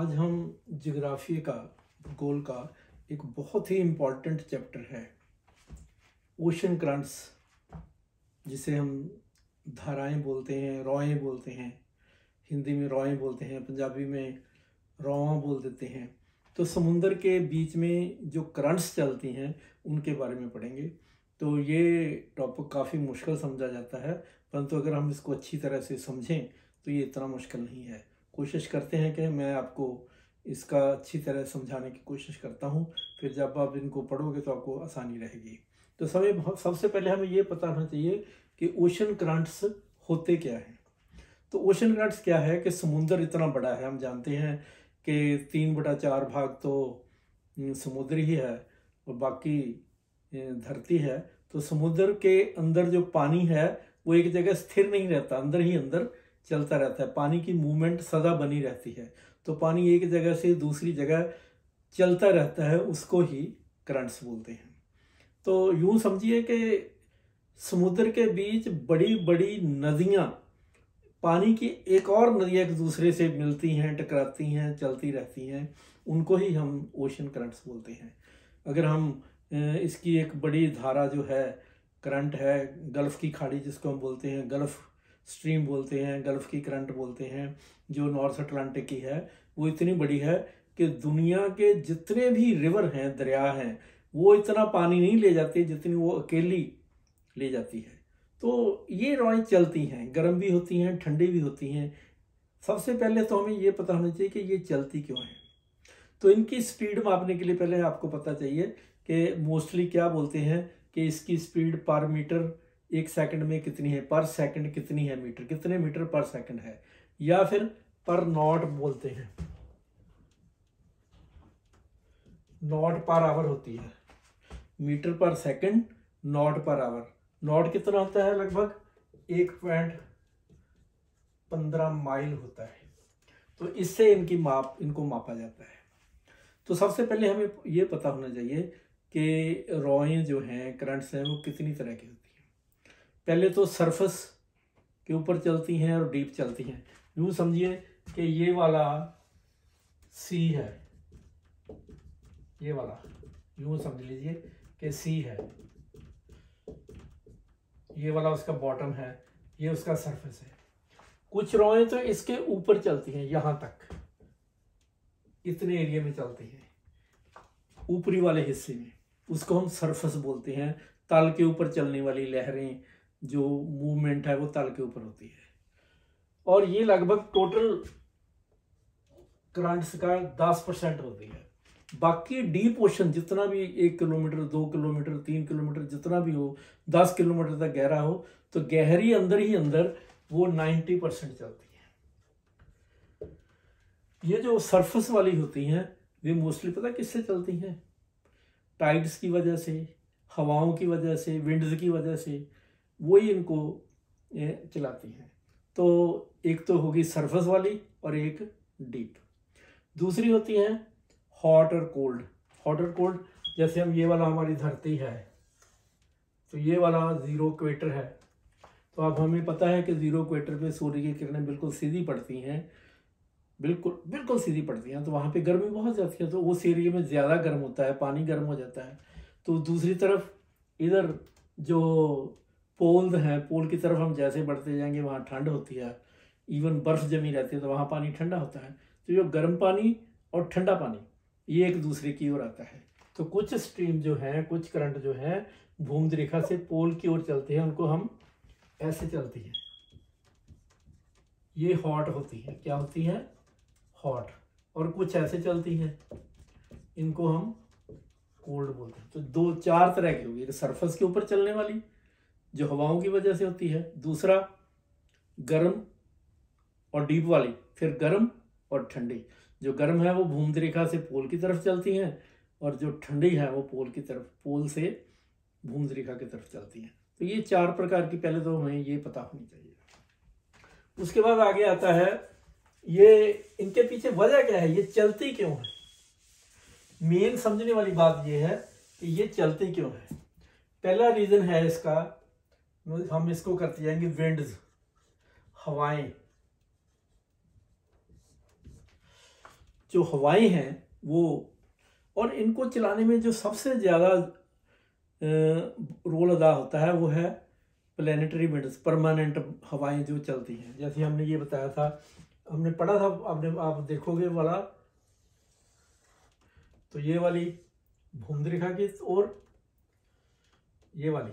आज हम जियोग्राफी का, भूगोल का एक बहुत ही इम्पॉर्टेंट चैप्टर है ओशन करंट्स, जिसे हम धाराएं बोलते हैं, रॉएं बोलते हैं। हिंदी में रॉएं बोलते हैं, पंजाबी में रौआ बोल देते हैं। तो समुंदर के बीच में जो करंट्स चलती हैं उनके बारे में पढ़ेंगे। तो ये टॉपिक काफ़ी मुश्किल समझा जाता है, परंतु अगर हम इसको अच्छी तरह से समझें तो ये इतना मुश्किल नहीं है। कोशिश करते हैं कि मैं आपको इसका अच्छी तरह समझाने की कोशिश करता हूँ, फिर जब आप इनको पढ़ोगे तो आपको आसानी रहेगी। तो सबसे पहले हमें ये पता होना चाहिए कि ओशन करंट्स होते क्या हैं। तो ओशन करंट्स क्या है कि समुंदर इतना बड़ा है, हम जानते हैं कि 3/4 भाग तो समुद्र ही है और बाकी धरती है। तो समुद्र के अंदर जो पानी है वो एक जगह स्थिर नहीं रहता, अंदर ही अंदर चलता रहता है। पानी की मूवमेंट सदा बनी रहती है, तो पानी एक जगह से दूसरी जगह चलता रहता है, उसको ही करंट्स बोलते हैं। तो यूं समझिए कि समुद्र के बीच बड़ी बड़ी नदियां, पानी की एक और नदियां एक दूसरे से मिलती हैं, टकराती हैं, चलती रहती हैं, उनको ही हम ओशन करंट्स बोलते हैं। अगर हम इसकी एक बड़ी धारा जो है, करंट है, गल्फ़ की खाड़ी जिसको हम बोलते हैं, गल्फ़ स्ट्रीम बोलते हैं, गल्फ़ की करंट बोलते हैं, जो नॉर्थ अटलांटिक की है, वो इतनी बड़ी है कि दुनिया के जितने भी रिवर हैं, दरिया हैं, वो इतना पानी नहीं ले जाती जितनी वो अकेली ले जाती है। तो ये रॉएं चलती हैं, गर्म भी होती हैं, ठंडी भी होती हैं। सबसे पहले तो हमें ये पता होना चाहिए कि ये चलती क्यों है। तो इनकी स्पीड मापने के लिए पहले आपको पता चाहिए कि मोस्टली क्या बोलते हैं कि इसकी स्पीड पर मीटर 1 सेकंड में कितनी है, पर सेकंड कितनी है, मीटर कितने मीटर पर सेकंड है, या फिर पर नॉट बोलते हैं। नॉट पर आवर होती है, मीटर पर second, not per hour. Not कितना होता है? लगभग 1.15 माइल होता है। तो इससे इनको मापा जाता है। तो सबसे पहले हमें ये पता होना चाहिए कि रॉएं जो हैं, करंट्स हैं, वो कितनी तरह की होती हैं। पहले तो सरफेस के ऊपर चलती हैं और डीप चलती हैं। यूँ समझिए कि ये वाला सी है, ये वाला यूँ समझ लीजिए कि सी है, ये वाला उसका बॉटम है, ये उसका सरफेस है। कुछ रॉएं तो इसके ऊपर चलती हैं, यहां तक इतने एरिया में चलती हैं, ऊपरी वाले हिस्से में, उसको हम सरफेस बोलते हैं। तल के ऊपर चलने वाली लहरें, जो मूवमेंट है वो तल के ऊपर होती है। और ये लगभग टोटल करंट्स का 10% होती है। बाकी डीप ओशन जितना भी 1 किलोमीटर, 2 किलोमीटर, 3 किलोमीटर जितना भी हो, 10 किलोमीटर तक गहरा हो, तो गहरी अंदर ही अंदर वो 90% चलती है। ये जो सरफेस वाली होती हैं वे मोस्टली पता किससे चलती हैं? टाइड्स की वजह से, हवाओं की वजह से, विंड्स की वजह से, वही इनको चलाती हैं। तो एक तो होगी सरफेस वाली और एक डीप। दूसरी होती है हॉट और कोल्ड। हॉट और कोल्ड, जैसे हम ये वाला हमारी धरती है, तो ये वाला जीरो इक्वेटर है। तो अब हमें पता है कि जीरो इक्वेटर पे सूर्य की किरणें बिल्कुल सीधी पड़ती हैं, बिल्कुल बिल्कुल सीधी पड़ती हैं, तो वहाँ पे गर्मी बहुत जाती है, तो उस एरिया में ज़्यादा गर्म होता है, पानी गर्म हो जाता है। तो दूसरी तरफ इधर जो पोल हैं, पोल की तरफ हम जैसे बढ़ते जाएंगे वहाँ ठंड होती है, इवन बर्फ जमी रहती है, तो वहाँ पानी ठंडा होता है। तो जो गर्म पानी और ठंडा पानी ये एक दूसरे की ओर आता है। तो कुछ स्ट्रीम जो है, कुछ करंट जो है भूमध्य रेखा से पोल की ओर चलते हैं, उनको हम ऐसे चलती है, ये हॉट होती है। क्या होती है? हॉट। और कुछ ऐसे चलती है, इनको हम कोल्ड बोलते हैं। तो 4 तरह की होगी। सरफेस के ऊपर चलने वाली जो हवाओं की वजह से होती है, दूसरा गर्म और डीप वाली, फिर गर्म और ठंडी। जो गर्म है वो भूमध्य रेखा से पोल की तरफ चलती हैं, और जो ठंडी है वो पोल से भूमध्य रेखा की तरफ चलती हैं। तो ये 4 प्रकार की पहले तो हमें ये पता होनी चाहिए। उसके बाद आगे आता है ये इनके पीछे वजह क्या है, ये चलती क्यों है। मेन समझने वाली बात ये है कि ये चलती क्यों है। पहला रीजन है इसका, हम इसको करते जाएंगे विंड्स, हवाएं। जो हवाएं हैं वो, और इनको चलाने में जो सबसे ज़्यादा रोल अदा होता है वो है प्लैनेटरी विंड्स, परमानेंट हवाएं जो चलती हैं। जैसे हमने ये बताया था, हमने पढ़ा था, आप देखोगे वाला, तो ये वाली भूमध्यरेखा की और ये वाली,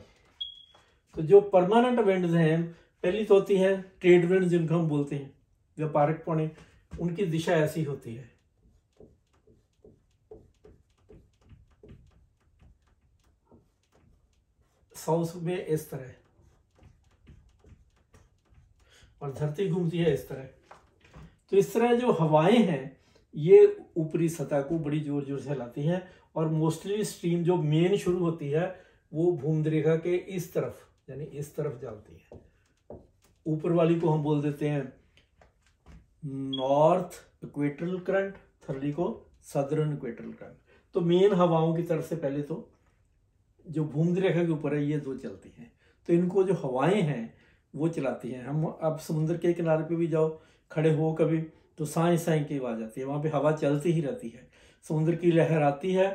तो जो परमानेंट विंड्स हैं, पहली तो होती है ट्रेड विंड जिनको हम बोलते हैं, व्यापारिक पौने, उनकी दिशा ऐसी होती है, साउथ में इस तरह, और धरती घूमती है इस तरह। तो इस तरह जो हवाएं हैं ये ऊपरी सतह को बड़ी जोर जोर से हिलाती हैं, और मोस्टली स्ट्रीम जो मेन शुरू होती है वो भूमध्यरेखा के इस तरफ, यानी इस तरफ जाती है। ऊपर वाली को हम बोल देते हैं नॉर्थ इक्वेटरल करंट, थर्ली को सदर्न इक्वेटरल करंट। तो मेन हवाओं की तरफ से पहले तो जो भूमध्यरेखा के ऊपर है ये दो चलती हैं, तो इनको जो हवाएं हैं वो चलाती हैं। हम अब समुद्र के किनारे पे भी जाओ, खड़े हो कभी, तो साई साई की आवाज़ आती है, वहाँ पे हवा चलती ही रहती है। समुद्र की लहर आती है,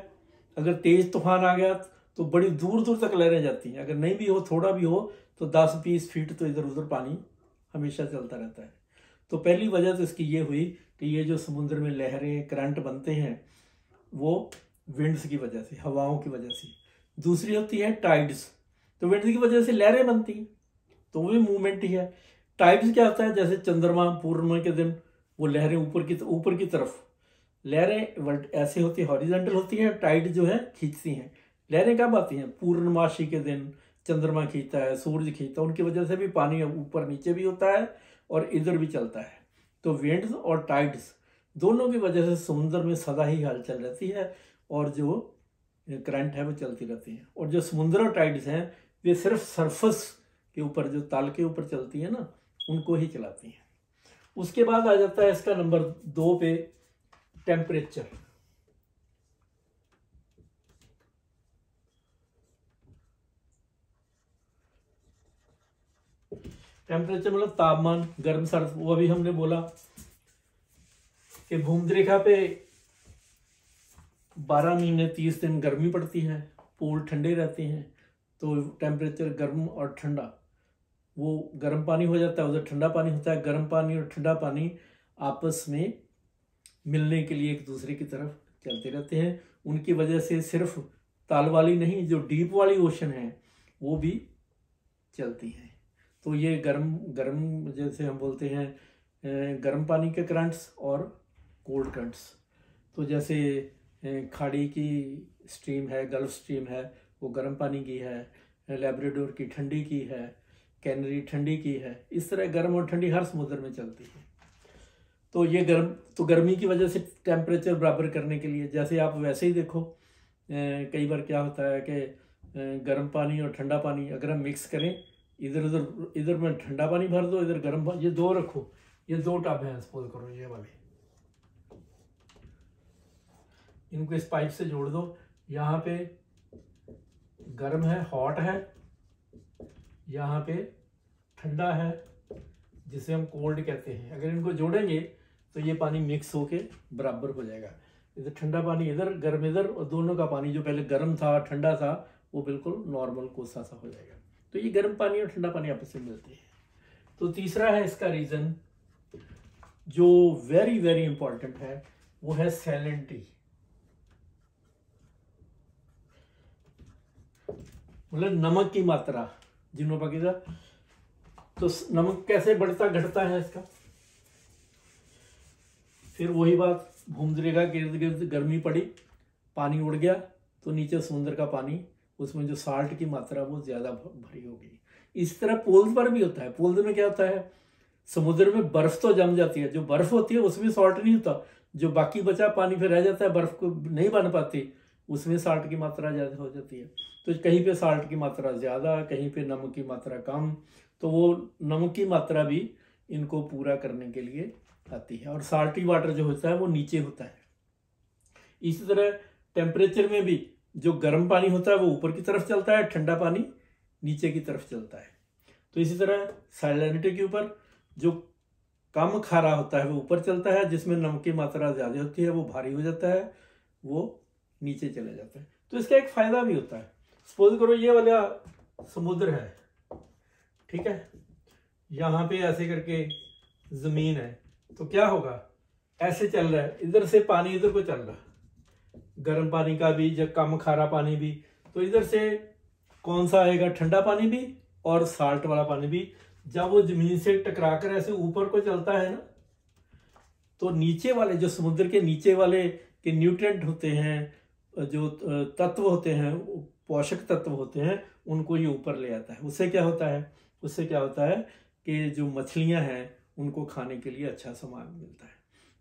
अगर तेज तूफान आ गया तो बड़ी दूर दूर तक लहरें जाती हैं, अगर नहीं भी हो, थोड़ा भी हो, तो 10-20 फीट तो इधर उधर पानी हमेशा चलता रहता है। तो पहली वजह तो इसकी ये हुई कि ये जो समुद्र में लहरें, करंट बनते हैं वो विंड्स की वजह से, हवाओं की वजह से। दूसरी होती है टाइड्स, तो विंड्स की वजह से लहरें बनती हैं, तो वो भी मूवमेंट ही है। टाइड्स क्या होता है, जैसे चंद्रमा पूर्णिमा के दिन वो लहरें ऊपर की तरफ, लहरें ऐसे होती है, हॉरिजॉन्टल होती हैं, टाइड जो है खींचती हैं। लहरें कब आती हैं, पूर्णमासी के दिन चंद्रमा खींचता है, सूरज खींचता है, उनकी वजह से भी पानी ऊपर नीचे भी होता है और इधर भी चलता है। तो विंड्स और टाइड्स दोनों की वजह से समुद्र में सदा ही हलचल रहती है, और जो करंट है वो चलती रहती है। और जो समुद्र और टाइड्स हैं वे सिर्फ सरफेस के ऊपर, जो तल के ऊपर चलती है ना, उनको ही चलाती हैं। उसके बाद आ जाता है इसका नंबर 2 पे टेम्परेचर। टेम्परेचर मतलब तापमान, गर्म सर्द। वो अभी हमने बोला कि भूमध्यरेखा पे 12 महीने 30 दिन गर्मी पड़ती है, पोल ठंडे रहते हैं, तो टेम्परेचर गर्म और ठंडा, वो गर्म पानी हो जाता है, उधर ठंडा पानी होता है। गर्म पानी और ठंडा पानी आपस में मिलने के लिए एक दूसरे की तरफ चलते रहते हैं। उनकी वजह से सिर्फ ताल वाली नहीं, जो डीप वाली ओशन है वो भी चलती हैं। तो ये गर्म जैसे हम बोलते हैं गर्म पानी के करंट्स और कोल्ड करंट्स। तो जैसे खाड़ी की स्ट्रीम है, गल्फ स्ट्रीम है, वो गर्म पानी की है, लैब्राडोर की ठंडी की है, कैनरी ठंडी की है। इस तरह गर्म और ठंडी हर समुद्र में चलती है। तो ये गर्मी की वजह से टेम्परेचर बराबर करने के लिए, जैसे आप वैसे ही देखो, कई बार क्या होता है कि गर्म पानी और ठंडा पानी अगर हम मिक्स करें, इधर में ठंडा पानी भर दो, इधर गर्म पानी, ये दो रखो, ये 2 टब हैं सपोज करो, ये वाले, इनको इस पाइप से जोड़ दो। यहाँ पे गर्म है, हॉट है, यहाँ पे ठंडा है जिसे हम कोल्ड कहते हैं। अगर इनको जोड़ेंगे तो ये पानी मिक्स होके बराबर हो जाएगा। इधर ठंडा पानी इधर, गर्म इधर, और दोनों का पानी जो पहले गर्म था ठंडा था वो बिल्कुल नॉर्मल कोसा सा हो जाएगा। तो ये गर्म पानी और ठंडा पानी आपस में मिलते हैं। तो तीसरा है इसका रीजन जो वेरी वेरी इंपॉर्टेंट है, वो है सैलिनिटी, मतलब नमक की मात्रा, जिन्हों बाकी था। तो नमक कैसे बढ़ता घटता है इसका, फिर वही बात, भूमध्यरेखा के इर्द गिर्द गर्मी पड़ी, पानी उड़ गया, तो नीचे समुद्र का पानी, उसमें जो साल्ट की मात्रा वो ज्यादा भरी होगी। इस तरह पोल्स पर भी होता है। पोल्स में क्या होता है, समुद्र में बर्फ तो जम जाती है, जो बर्फ होती है उसमें सॉल्ट नहीं होता, जो बाकी बचा पानी फिर रह जाता है, बर्फ को नहीं बन पाती, उसमें साल्ट की मात्रा ज्यादा हो जाती है। तो कहीं पे साल्ट की मात्रा ज्यादा, कहीं पे नमक की मात्रा कम, तो वो नमक की मात्रा भी इनको पूरा करने के लिए आती है। और साल्टी वाटर जो होता है वो नीचे होता है। इसी तरह टेम्परेचर में भी जो गर्म पानी होता है वो ऊपर की तरफ चलता है, ठंडा पानी नीचे की तरफ चलता है। तो इसी तरह सैलिनिटी के ऊपर जो कम खारा होता है वो ऊपर चलता है, जिसमें नमक की मात्रा ज़्यादा होती है वो भारी हो जाता है, वो नीचे चला जाता है। तो इसका एक फायदा भी होता है। सपोज करो ये वाला समुद्र है, ठीक है, यहाँ पे ऐसे करके जमीन है, तो क्या होगा, ऐसे चल रहा है, इधर से पानी इधर को चल रहा है, गर्म पानी का भी, जब कम खारा पानी भी, तो इधर से कौन सा आएगा, ठंडा पानी भी और साल्ट वाला पानी भी। जब वो जमीन से टकराकर ऐसे ऊपर को चलता है ना, तो नीचे वाले जो समुद्र के नीचे वाले के न्यूट्रिएंट होते हैं, जो तत्व होते हैं, पोषक तत्व होते हैं, उनको ये ऊपर ले आता है। उससे क्या होता है कि जो मछलियां हैं उनको खाने के लिए अच्छा सामान मिलता है।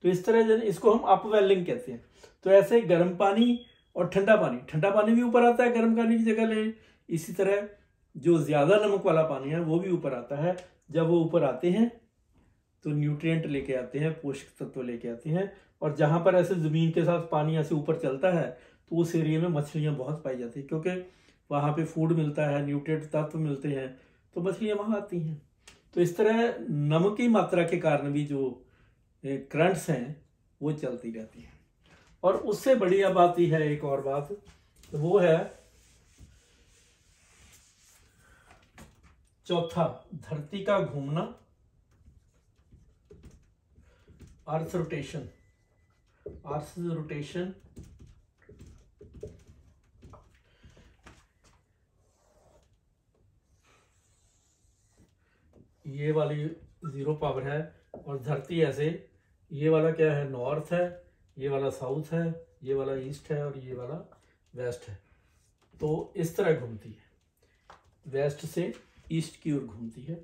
तो इस तरह इसको हम अपवेलिंग कहते हैं। तो ऐसे गर्म पानी और ठंडा पानी भी ऊपर आता है गर्म पानी की जगह ले। इसी तरह जो ज्यादा नमक वाला पानी है वो भी ऊपर आता है। जब वो ऊपर आते हैं तो न्यूट्रिएंट लेके आते हैं, पोषक तत्व लेके आते हैं। और जहां पर ऐसे जमीन के साथ पानी ऐसे ऊपर चलता है तो उस एरिया में मछलियां बहुत पाई जाती है, क्योंकि वहां पे फूड मिलता है, न्यूट्रिएंट तत्व मिलते हैं, तो मछलियां वहां आती हैं। तो इस तरह नमक की मात्रा के कारण भी जो करंट्स हैं वो चलती रहती हैं। और उससे बड़ी अब आती है एक और बात, तो वो है चौथा, धरती का घूमना, अर्थ रोटेशन। ये वाली 0 पावर है, और धरती ऐसे, ये वाला क्या है, नॉर्थ है, ये वाला साउथ है, ये वाला ईस्ट है और ये वाला वेस्ट है। तो इस तरह घूमती है, वेस्ट से ईस्ट की ओर घूमती है।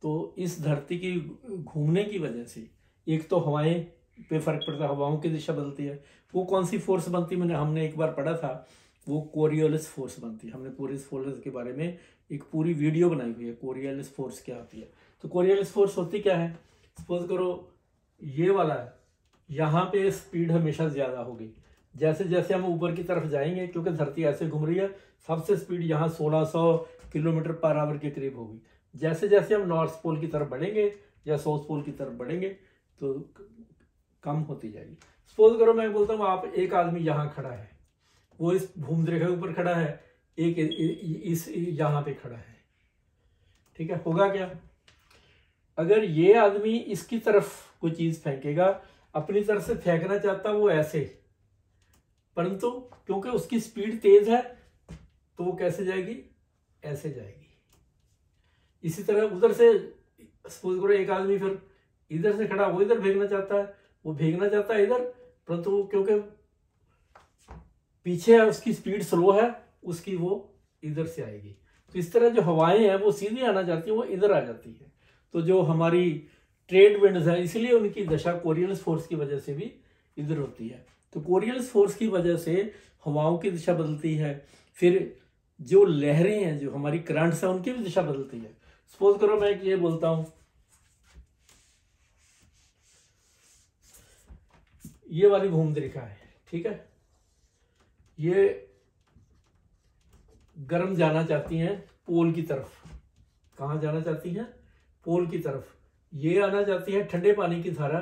तो इस धरती की घूमने की वजह से एक तो हवाएं पे फर्क पड़ता है, हवाओं की दिशा बदलती है। वो कौन सी फोर्स बनती है, हमने एक बार पढ़ा था, वो कोरियोलिस फोर्स बनती है। हमने कोरियोलिस फोर्स के बारे में एक पूरी वीडियो बनाई हुई है, कोरियोलिस फोर्स क्या होती है। तो कोरियोलिस फोर्स होती क्या है, सपोज करो ये वाला है, यहाँ पे स्पीड हमेशा ज्यादा होगी। जैसे जैसे हम ऊपर की तरफ जाएंगे, क्योंकि धरती ऐसे घूम रही है, सबसे स्पीड यहाँ 1600 किलोमीटर पर आवर के करीब होगी। जैसे जैसे हम नॉर्थ पोल की तरफ बढ़ेंगे या साउथ पोल की तरफ बढ़ेंगे तो कम होती जाएगी। सपोज करो मैं बोलता हूँ आप, एक आदमी यहाँ खड़ा है, वो इस भूमध्य के ऊपर खड़ा है, एक इस यहाँ पे खड़ा है, ठीक है, होगा क्या, अगर ये आदमी इसकी तरफ कोई चीज फेंकेगा, अपनी तरफ से फेंकना चाहता वो ऐसे, परंतु क्योंकि उसकी स्पीड तेज है तो वो कैसे जाएगी, ऐसे जाएगी। इसी तरह उधर से सपोज करो एक आदमी फिर इधर से खड़ा, वो इधर भेजना चाहता है, वो भेजना चाहता है इधर, परंतु क्योंकि पीछे है, उसकी स्पीड स्लो है, उसकी वो इधर से आएगी। तो इस तरह जो हवाएं हैं वो सीधी आना चाहती है, वो इधर आ जाती है। तो जो हमारी ट्रेड विंड्स है, इसलिए उनकी दशा कोरियोलिस फोर्स की वजह से भी इधर होती है। तो कोरियोलिस फोर्स की वजह से हवाओं की दिशा बदलती है। फिर जो लहरें हैं, जो हमारी करंट्स हैं, उनकी भी दिशा बदलती है। सपोज करो मैं ये बोलता हूं, ये वाली भूमध्य रेखा है, ठीक है, ये गर्म जाना चाहती हैं पोल की तरफ। कहां जाना चाहती हैं, पोल की तरफ। ये आना चाहती है ठंडे पानी की धारा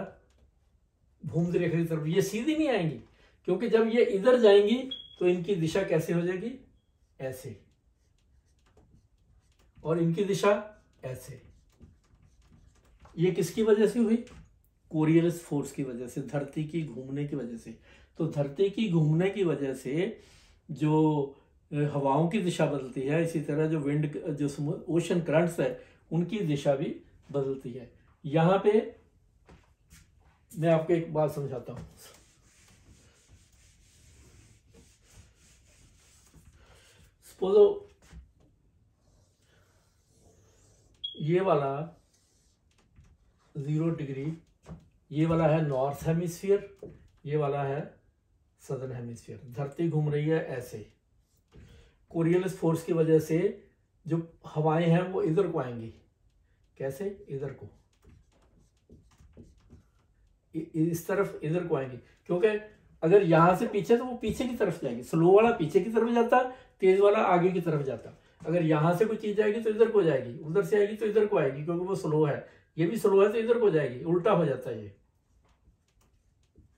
भूमध्य रेखा की तरफ। ये सीधी नहीं आएंगी, क्योंकि जब ये इधर जाएंगी तो इनकी दिशा कैसे हो जाएगी, ऐसे, और इनकी दिशा ऐसे। ये किसकी वजह से हुई, कोरियोलिस फोर्स की वजह से, धरती की घूमने की वजह से। तो धरती की घूमने की वजह से जो हवाओं की दिशा बदलती है, इसी तरह जो विंड, जो ओशन करंट्स है, उनकी दिशा भी बदलती है। यहां पे मैं आपको एक बात समझाता हूं। सपोजो ये वाला 0 डिग्री, ये वाला है नॉर्थ हेमिस्फीयर, ये वाला है सदर्न हेमिस्फीयर। धरती घूम रही है ऐसे। कोरियोलिस फोर्स की वजह से जो हवाएं हैं वो इधर को आएंगी। कैसे, इधर को, इस तरफ इधर को आएंगी, क्योंकि अगर यहां से पीछे तो वो पीछे की तरफ जाएगी। स्लो वाला पीछे की तरफ जाता, तेज वाला आगे की तरफ जाता। अगर यहां से कोई चीज जाएगी तो इधर को जाएगी, उधर से आएगी तो इधर को आएगी, क्योंकि वो स्लो है। ये भी स्लो है तो इधर को जाएगी, उल्टा हो जाता है ये।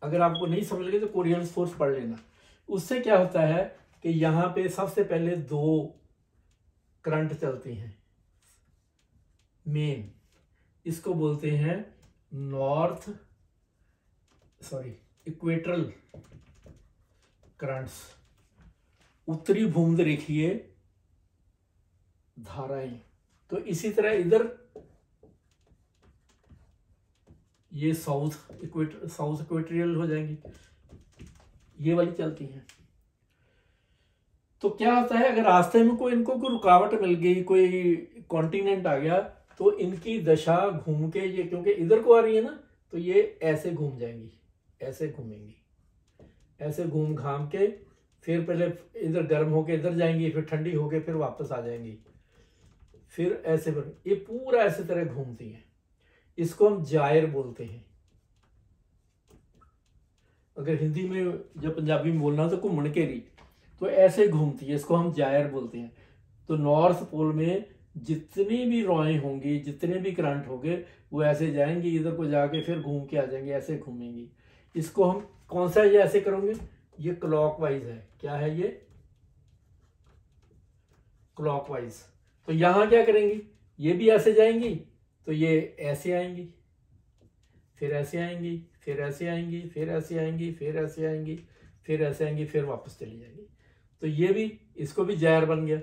अगर आपको नहीं समझ लगे तो कोरियोलिस फोर्स पढ़ लेना। उससे क्या होता है कि यहाँ पे सबसे पहले दो करंट चलती हैं मेन, इसको बोलते हैं इक्वेटरल करंट्स, उत्तरी भूमध्य रेखीय धाराएं। तो इसी तरह इधर ये साउथ इक्वेटोरियल हो जाएंगी, ये वाली चलती हैं। तो क्या होता है, अगर रास्ते में इनको कोई रुकावट मिल गई, कोई कॉन्टिनेंट आ गया, तो इनकी दशा घूम के ये, क्योंकि इधर को आ रही है ना, तो ये ऐसे घूम जाएंगी, ऐसे घूमेंगी, ऐसे घूम घाम के फिर पहले इधर गर्म होके इधर जाएंगी, फिर ठंडी होके फिर वापस आ जाएंगी, फिर ऐसे ये पूरा ऐसे तरह घूमती हैं। इसको हम जायर बोलते हैं। अगर हिंदी में जब पंजाबी में बोलना तो घूमन घेरी, तो ऐसे घूमती है, इसको हम जायर बोलते हैं। तो नॉर्थ पोल में जितनी भी रॉएं होंगी, जितने भी करंट होंगे, वो ऐसे जाएंगी, इधर को जाके फिर घूम के आ जाएंगे, ऐसे घूमेंगी। इसको हम कौन सा ये ऐसे करोगे, ये क्लॉकवाइज है। क्या है ये? क्लॉकवाइज। तो यहां क्या करेंगी, ये भी ऐसे जाएंगी, तो ये ऐसे आएंगी, फिर ऐसे आएंगी, फिर ऐसे आएंगी, फिर ऐसे आएंगी, फिर ऐसे आएंगी, फिर ऐसे आएंगी, फिर वापस चली जाएंगी। तो ये भी, इसको भी जायर बन गया।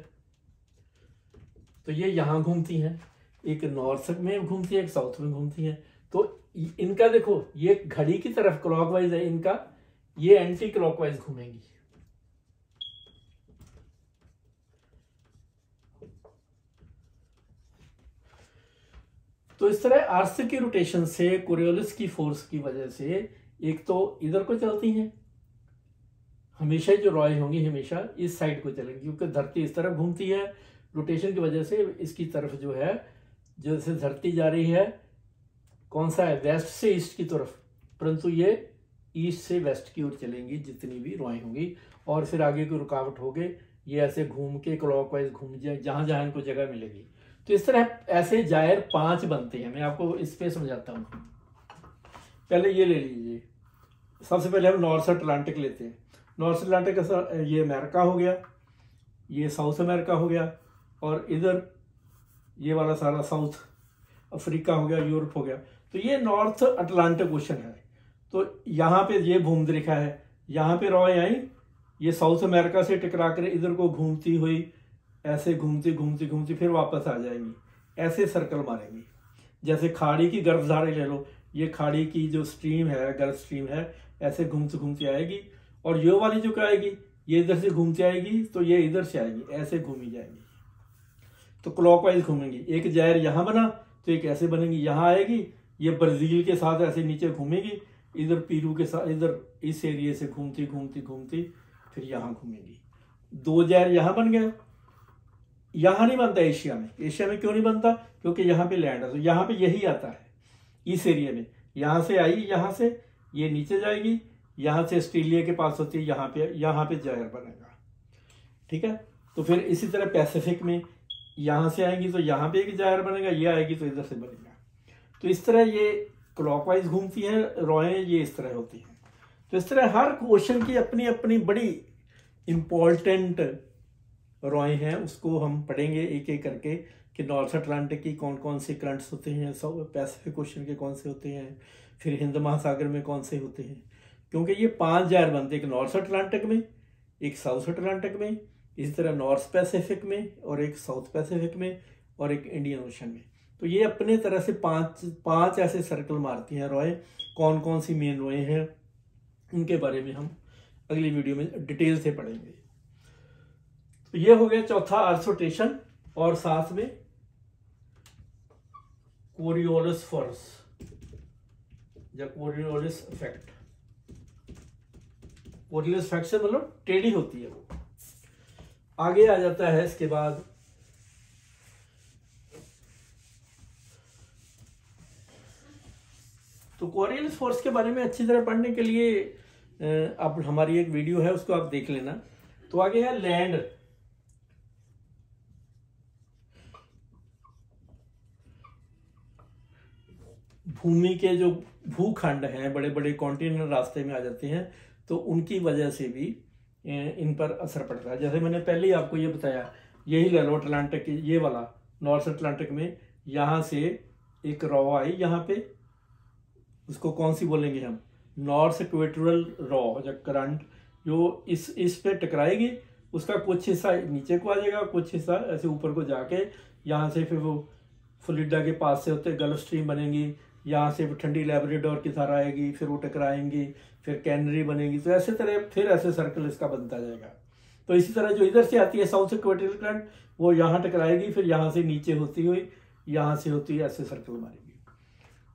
तो ये यहां घूमती हैं, एक नॉर्थ में घूमती है, एक साउथ में घूमती है। तो इनका देखो, ये घड़ी की तरफ क्लॉकवाइज है, इनका ये एंटी क्लॉकवाइज घूमेंगी। तो इस तरह अर्थ की रोटेशन से, कोरियोलिस की फोर्स की वजह से, एक तो इधर को चलती हैं, हमेशा जो रॉय होंगी हमेशा इस साइड को चलेंगी, क्योंकि धरती इस तरफ घूमती है, रोटेशन की वजह से इसकी तरफ जो है, जैसे धरती जा रही है, कौन सा है, वेस्ट से ईस्ट की तरफ, परंतु ये ईस्ट से वेस्ट की ओर चलेंगी जितनी भी रॉय होंगी। और फिर आगे की रुकावट हो गई, ये ऐसे घूम के क्लॉकवाइज घूम जाए जहां जहां इनको जगह मिलेगी। तो इस तरह ऐसे जायर 5 बनते हैं। मैं आपको इस पे समझाता हूँ। पहले ये ले लीजिए, सबसे पहले हम नॉर्थ अटलांटिक लेते हैं। नॉर्थ अटलांटिक ये अमेरिका हो गया, ये साउथ अमेरिका हो गया, और इधर ये वाला सारा साउथ अफ्रीका हो गया, यूरोप हो गया। तो ये नॉर्थ अटलांटिक ओशन है। तो यहाँ पे ये भूमध्य रेखा है, यहाँ पे रॉय आई, ये साउथ अमेरिका से टकरा कर इधर को घूमती हुई ऐसे घूमती घूमती घूमती फिर वापस आ जाएंगी, ऐसे सर्कल मारेंगी। जैसे खाड़ी की गर्भधारा ले लो, ये खाड़ी की जो स्ट्रीम है, गर्भ स्ट्रीम है, ऐसे घूमती घूमती आएगी, और ये वाली जो क्या आएगी, ये इधर से घूमती आएगी, तो ये इधर से आएगी, ऐसे घूमी जाएंगी। तो क्लॉकवाइज घूमेंगी। एक जायर यहाँ बना तो एक ऐसे बनेगी, यहाँ आएगी, ये ब्राजील के साथ ऐसे नीचे घूमेगी, इधर पीरू के साथ, इधर इस एरिए से घूमती घूमती घूमती फिर यहाँ घूमेगी। 2 जायर यहाँ बन गया। यहाँ नहीं बनता एशिया में। एशिया में क्यों नहीं बनता? क्योंकि यहाँ पे लैंड है, तो यहाँ पे यही आता है इस एरिया में। यहाँ से आई, यहाँ से ये नीचे जाएगी, यहाँ से ऑस्ट्रेलिया के पास होती है, यहाँ पे जायर बनेगा। ठीक है। तो फिर इसी तरह पैसिफिक में यहाँ से आएंगी तो यहाँ पे एक जायर बनेगा, ये आएगी तो इधर से बनेगा। तो इस तरह ये क्लॉकवाइज घूमती है रॉयें, ये इस तरह होती हैं। तो इस तरह हर ओशन की अपनी अपनी बड़ी इंपॉर्टेंट रॉय हैं, उसको हम पढ़ेंगे एक एक करके कि नॉर्थ अटलांटिक की कौन कौन से करंट्स होते हैं, पैसिफिक ओशन के कौन से होते हैं, फिर हिंद महासागर में कौन से होते हैं। क्योंकि ये 5 जायर बनते हैं, एक नॉर्थ अटलांटिक में, एक साउथ अटलांटिक में, इसी तरह नॉर्थ पैसिफिक में, और एक साउथ पैसिफिक में, और एक इंडियन ओशन में। तो ये अपने तरह से पांच ऐसे सर्कल मारती हैं रॉय। कौन कौन सी मेन रॉय हैं उनके बारे में हम अगली वीडियो में डिटेल से पढ़ेंगे। तो ये हो गया चौथा, अर्थ रोटेशन, और साथ में कोरियोलिस फोर्स या कोरियोलिस इफेक्ट। कोरियोलिस इफेक्ट से मतलब टेढ़ी होती है वो। आगे आ जाता है इसके बाद तो कोरियोलिस फोर्स के बारे में अच्छी तरह पढ़ने के लिए अब हमारी एक वीडियो है, उसको आप देख लेना। तो आगे है लैंड। भूमि के जो भूखंड हैं, बड़े बड़े कॉन्टिनेंट रास्ते में आ जाते हैं, तो उनकी वजह से भी इन पर असर पड़ता है। जैसे मैंने पहले ही आपको ये बताया, यही ले लो अटलांटिक, ये वाला नॉर्थ अटलांटिक में यहाँ से एक रॉ आई यहाँ पे, उसको कौन सी बोलेंगे हम, नॉर्थ इक्वेटोरियल रॉ, जो करंट जो इस पे टकराएगी, उसका कुछ हिस्सा नीचे को आ जाएगा, कुछ हिस्सा ऐसे ऊपर को जाके यहाँ से फिर वो फ्लोरिडा के पास से होते गल्फ स्ट्रीम बनेंगी, यहाँ से वो ठंडी लैब्राडोर की धारा आएगी, फिर वो टकराएंगी, फिर कैनरी बनेगी, तो ऐसे तरह फिर ऐसे सर्कल इसका बनता जाएगा। तो इसी तरह जो इधर से आती है साउथ इक्वेटोरियल करंट, वो यहाँ टकराएगी, फिर यहाँ से नीचे होती हुई यहाँ से होती हुई ऐसे सर्कल मारेगी।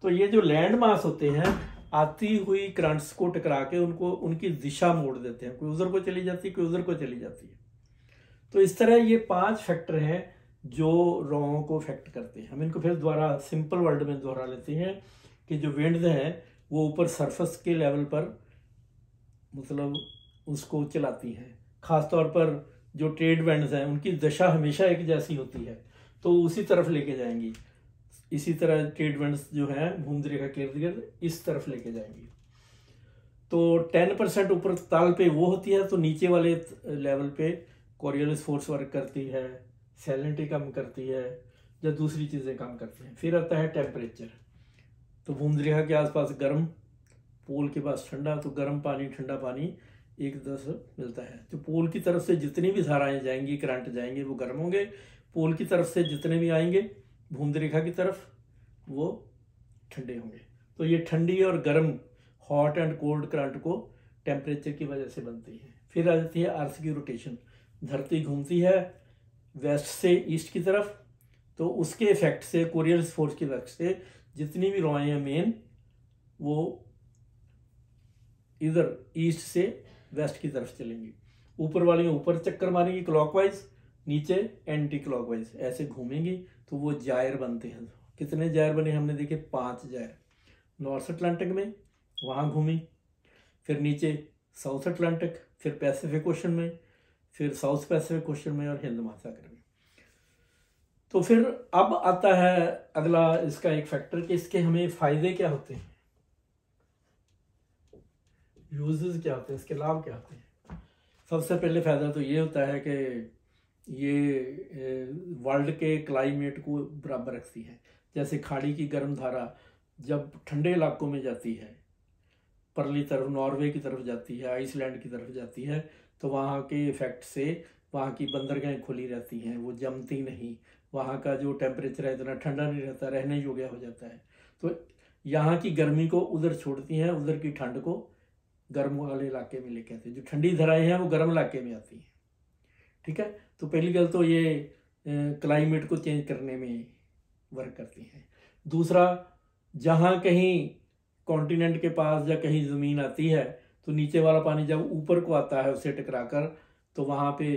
तो ये जो लैंड मास होते हैं, आती हुई करंट्स को टकरा के उनको उनकी दिशा मोड़ देते हैं, कोई उधर को चली जाती है, कोई उधर को चली जाती है। तो इस तरह ये 5 फैक्टर हैं जो रॉ को अफेक्ट करते हैं। हम इनको फिर दोबारा सिंपल वर्ड में दोहरा लेते हैं कि जो विंड्स हैं वो ऊपर सरफेस के लेवल पर मतलब उसको चलाती हैं। खासतौर पर जो ट्रेड विंड्स हैं उनकी दशा हमेशा एक जैसी होती है, तो उसी तरफ लेके जाएंगी। इसी तरह ट्रेड विंड्स जो हैं भूमध्य रेखा के इर्द गिर्द इस तरफ लेके जाएंगी। तो 10% ऊपर ताल पे वो होती है, तो नीचे वाले लेवल पे कोरियोलिस फोर्स वर्क करती है, सैलिनिटी कम करती है, या दूसरी चीज़ें कम करती हैं। फिर आता है टेम्परेचर। तो भूमध्य रेखा के आसपास गर्म, पोल के पास ठंडा, तो गर्म पानी ठंडा पानी एक दूसरे से मिलता है। तो पोल की तरफ से जितनी भी धाराएं जाएंगी, करंट जाएंगे, वो गर्म होंगे। पोल की तरफ से जितने भी आएंगे भूमध्य रेखा की तरफ, वो ठंडे होंगे। तो ये ठंडी और गर्म, हॉट एंड कोल्ड करंट को टेम्परेचर की वजह से बनती है। फिर आ जाती है अर्थ की रोटेशन। धरती घूमती है वेस्ट से ईस्ट की तरफ, तो उसके इफेक्ट से, कोरियोलिस फोर्स के इफेक्ट से जितनी भी रॉएं हैं मेन, वो इधर ईस्ट से वेस्ट की तरफ चलेंगी। ऊपर वाली ऊपर चक्कर मारेंगी क्लॉकवाइज, नीचे एंटी क्लॉकवाइज ऐसे घूमेंगी, तो वो जायर बनते हैं। कितने जायर बने हमने देखे, 5 जायर। नॉर्थ अटलांटिक में वहाँ घूमी, फिर नीचे साउथ अटलांटिक, फिर पैसिफिक ओशन में, फिर साउथ पैसिफिक ओशन में, और हिंद महासागर में। तो फिर अब आता है अगला इसका एक फैक्टर कि इसके हमें फायदे क्या होते हैं, यूजेस क्या होते हैं, इसके लाभ क्या होते हैं। सबसे पहले फायदा तो ये होता है कि ये वर्ल्ड के क्लाइमेट को बराबर रखती है। जैसे खाड़ी की गर्म धारा जब ठंडे इलाकों में जाती है, परली तरफ नॉर्वे की तरफ जाती है, आइसलैंड की तरफ जाती है, तो वहाँ के इफेक्ट से वहाँ की बंदरगाहें खुली रहती हैं, वो जमती नहीं, वहाँ का जो टेम्परेचर है इतना ठंडा नहीं रहता, रहने योग्य हो जाता है। तो यहाँ की गर्मी को उधर छोड़ती हैं, उधर की ठंड को गर्म वाले इलाके में लेके आते हैं। जो ठंडी धाराएं हैं वो गर्म इलाके में आती हैं। ठीक है, तो पहली गल तो ये क्लाइमेट को चेंज करने में वर्क करती हैं। दूसरा, जहाँ कहीं कॉन्टिनेंट के पास या कहीं ज़मीन आती है, तो नीचे वाला पानी जब ऊपर को आता है उससे टकराकर, तो वहाँ पे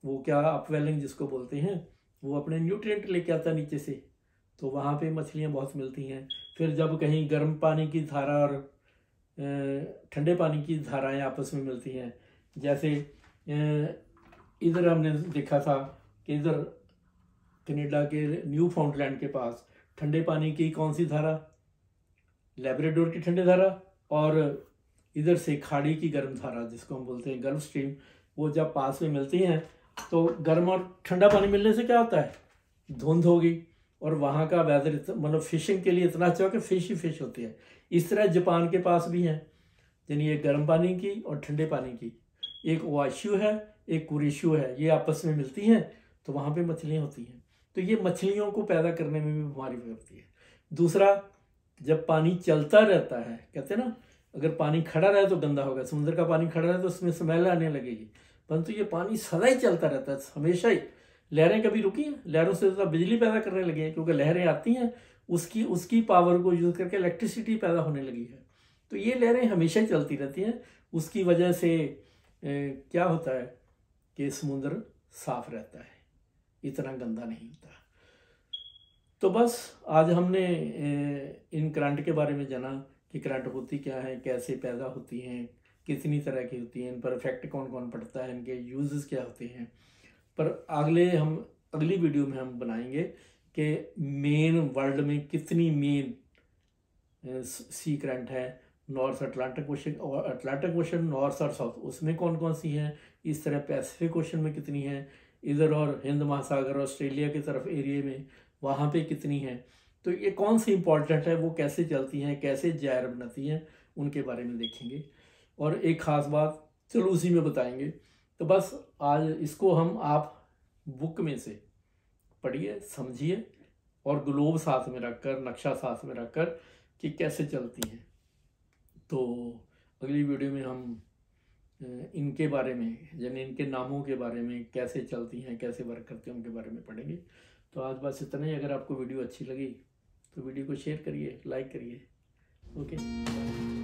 वो क्या अपवेलिंग जिसको बोलते हैं, वो अपने न्यूट्रिएंट लेके आता है नीचे से, तो वहाँ पे मछलियाँ बहुत मिलती हैं। फिर जब कहीं गर्म पानी की धारा और ठंडे पानी की धाराएं आपस में मिलती हैं, जैसे इधर हमने देखा था कि इधर कनाडा के न्यू फाउंडलैंड के पास ठंडे पानी की कौन सी धारा, लैब्राडोर की ठंडी धारा, और इधर से खाड़ी की गर्म धारा जिसको हम बोलते हैं गल्फ स्ट्रीम, वो जब पास में मिलती हैं तो गर्म और ठंडा पानी मिलने से क्या होता है, धुंध होगी, और वहाँ का वेदर मतलब फिशिंग के लिए इतना अच्छा हो कि फिश ही फिश होती है। इस तरह जापान के पास भी है, यानी एक गर्म पानी की और ठंडे पानी की, एक ओआइशू है, एक कुरिशु है, ये आपस में मिलती हैं, तो वहाँ पे मछलियाँ होती हैं। तो ये मछलियों को पैदा करने में भी बीमारी होती है। दूसरा, जब पानी चलता रहता है, कहते हैं ना, अगर पानी खड़ा रहे तो गंदा होगा, समुद्र का पानी खड़ा रहे तो उसमें स्मेल आने लगेगी, परंतु ये पानी सदा ही चलता रहता है, हमेशा ही। लहरें कभी रुकी हैं? लहरों से तो बिजली पैदा करने लगी है, क्योंकि लहरें आती हैं, उसकी पावर को यूज करके इलेक्ट्रिसिटी पैदा होने लगी है। तो ये लहरें हमेशा ही चलती रहती हैं। उसकी वजह से क्या होता है कि समुद्र साफ रहता है, इतना गंदा नहीं होता। तो बस आज हमने इन करंट के बारे में जाना कि करंट होती क्या है, कैसे पैदा होती हैं, कितनी तरह की होती हैं, इन पर इफेक्ट कौन कौन पड़ता है, इनके यूजेस क्या होते हैं। पर अगली वीडियो में हम बनाएंगे कि मेन वर्ल्ड में कितनी मेन सी करंट है, नॉर्थ अटलांटिक ओशन और अटलांटिक ओशन नॉर्थ और साउथ, उसमें कौन कौन सी हैं, इस तरह पैसिफिक ओशन में कितनी हैं, इधर और हिंद महासागर ऑस्ट्रेलिया की तरफ एरिया में वहाँ पे कितनी हैं, तो ये कौन सी इंपॉर्टेंट है, वो कैसे चलती हैं, कैसे जायर बनाती हैं, उनके बारे में देखेंगे। और एक ख़ास बात चलो उसी में बताएंगे। तो बस आज इसको हम आप बुक में से पढ़िए, समझिए और ग्लोब साथ में रखकर, नक्शा साथ में रखकर कि कैसे चलती हैं। तो अगली वीडियो में हम इनके बारे में, यानी इनके नामों के बारे में, कैसे चलती हैं, कैसे वर्क करते हैं, उनके बारे में पढ़ेंगे। तो आज बस इतना ही। अगर आपको वीडियो अच्छी लगी तो वीडियो को शेयर करिए, लाइक करिए। ओके।